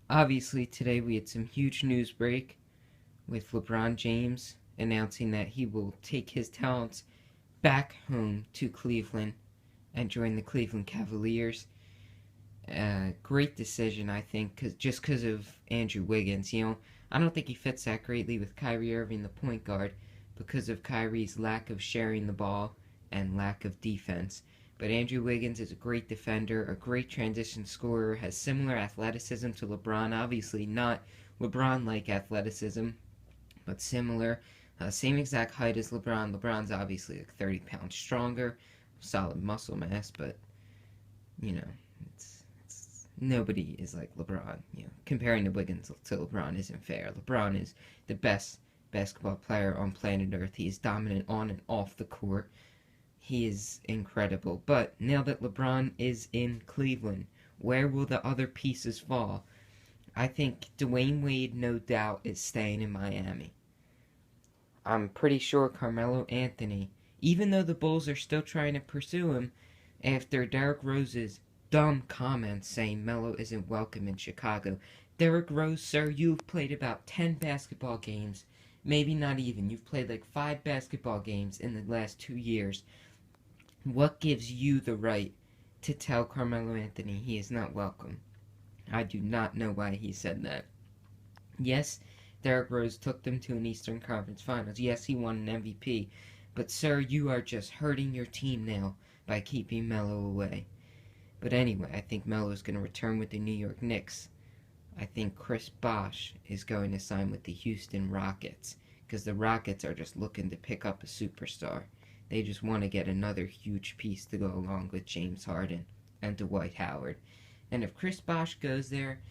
Obviously, today we had some huge news break with LeBron James announcing that he will take his talents back home to Cleveland and join the Cleveland Cavaliers. Great decision, I think, just because of Andrew Wiggins. I don't think he fits that greatly with Kyrie Irving, the point guard, because of Kyrie's lack of sharing the ball and lack of defense. But Andrew Wiggins is a great defender, a great transition scorer, has similar athleticism to LeBron. Obviously, not LeBron like athleticism, but similar. Same exact height as LeBron. LeBron's obviously like 30 pounds stronger, solid muscle mass, but you know, it's nobody is like LeBron. Comparing the Wiggins to LeBron isn't fair. LeBron is the best basketball player on planet Earth. He is dominant on and off the court. He is incredible. But now that LeBron is in Cleveland, where will the other pieces fall? I think Dwayne Wade, no doubt, is staying in Miami. I'm pretty sure Carmelo Anthony, even though the Bulls are still trying to pursue him after Derrick Rose's dumb comments saying Melo isn't welcome in Chicago. Derrick Rose, sir, you've played about 10 basketball games. Maybe not even. You've played like 5 basketball games in the last 2 years. What gives you the right to tell Carmelo Anthony he is not welcome? I do not know why he said that. Yes, Derrick Rose took them to an Eastern Conference Finals. Yes, he won an MVP. But, sir, you are just hurting your team now by keeping Melo away. But anyway, I think Melo is going to return with the New York Knicks. I think Chris Bosh is going to sign with the Houston Rockets because the Rockets are just looking to pick up a superstar. They just want to get another huge piece to go along with James Harden and Dwight Howard. And if Chris Bosh goes there,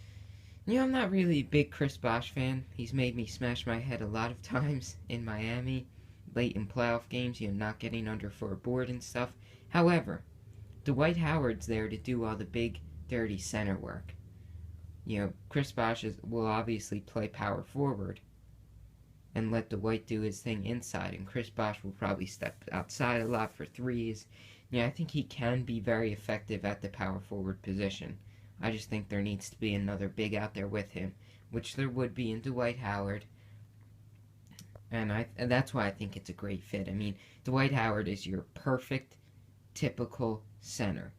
I'm not really a big Chris Bosh fan. He's made me smash my head a lot of times in Miami, late in playoff games, not getting under for a board and stuff. However, Dwight Howard's there to do all the big, dirty center work. Chris Bosh will obviously play power forward and let Dwight do his thing inside, and Chris Bosh will probably step outside a lot for threes. I think he can be very effective at the power forward position. I just think there needs to be another big out there with him, which there would be in Dwight Howard. And that's why I think it's a great fit. Dwight Howard is your perfect, typical center.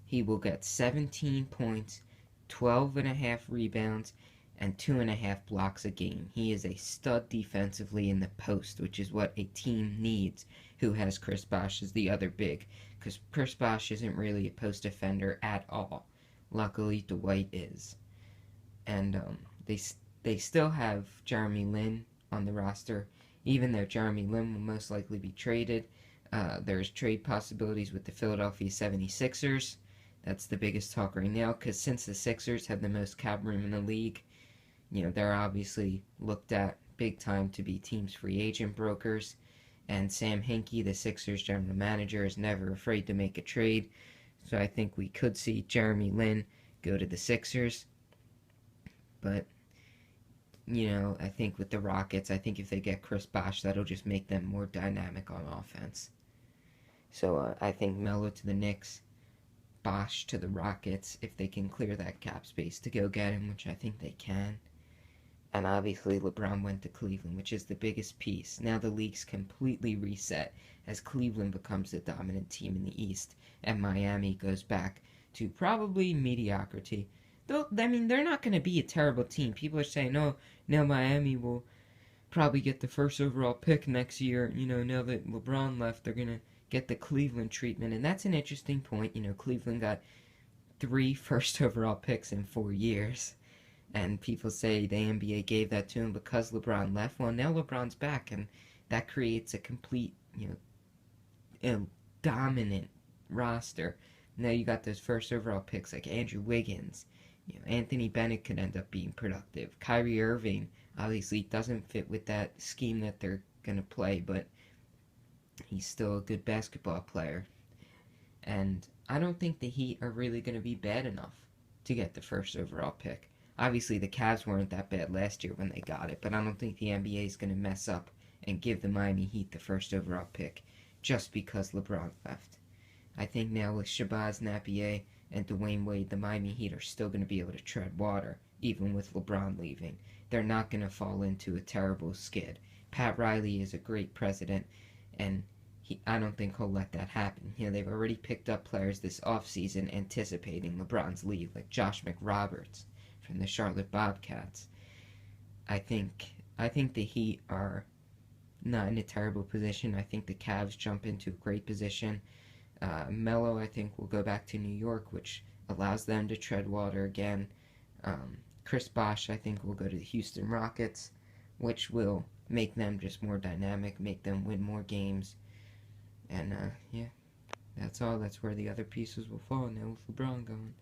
He will get 17 points, 12 and a half rebounds, and 2.5 blocks a game. He is a stud defensively in the post, which is what a team needs who has Chris Bosh as the other big, because Chris Bosh isn't really a post defender at all. Luckily, Dwight is. And they still have Jeremy Lin on the roster, even though Jeremy Lin will most likely be traded. There's trade possibilities with the Philadelphia 76ers. That's the biggest talk right now, because since the Sixers have the most cap room in the league, they're obviously looked at big time to be teams' free agent brokers. And Sam Hinkie, the Sixers general manager, is never afraid to make a trade. So I think we could see Jeremy Lin go to the Sixers. But, I think with the Rockets, I think if they get Chris Bosh, that'll just make them more dynamic on offense. So I think Melo to the Knicks, Bosh to the Rockets, if they can clear that cap space to go get him, which I think they can. And obviously LeBron went to Cleveland, which is the biggest piece. Now the league's completely reset as Cleveland becomes the dominant team in the East, and Miami goes back to probably mediocrity. Though, they're not going to be a terrible team. People are saying, oh, now Miami will probably get the first overall pick next year. Now that LeBron left, they're going to get the Cleveland treatment. And that's an interesting point. Cleveland got 3 first overall picks in 4 years. And people say the NBA gave that to him because LeBron left. Well, now LeBron's back, and that creates a complete, dominant roster. Now you got those first overall picks like Andrew Wiggins. Anthony Bennett could end up being productive. Kyrie Irving obviously doesn't fit with that scheme that they're going to play, but he's still a good basketball player. And I don't think the Heat are really going to be bad enough to get the first overall pick. Obviously, the Cavs weren't that bad last year when they got it, but I don't think the NBA is going to mess up and give the Miami Heat the first overall pick just because LeBron left. I think now with Shabazz Napier and Dwayne Wade, the Miami Heat are still going to be able to tread water, even with LeBron leaving. They're not going to fall into a terrible skid. Pat Riley is a great president, and I don't think he'll let that happen. They've already picked up players this offseason anticipating LeBron's leave, like Josh McRoberts from the Charlotte Bobcats. I think the Heat are not in a terrible position. I think the Cavs jump into a great position. MELO, I think, will go back to New York, which allows them to tread water again. Chris BOSH, I think, will go to the Houston Rockets, which will make them just more dynamic, make them win more games. And, yeah, that's all. That's where the other pieces will fall now with LeBron going.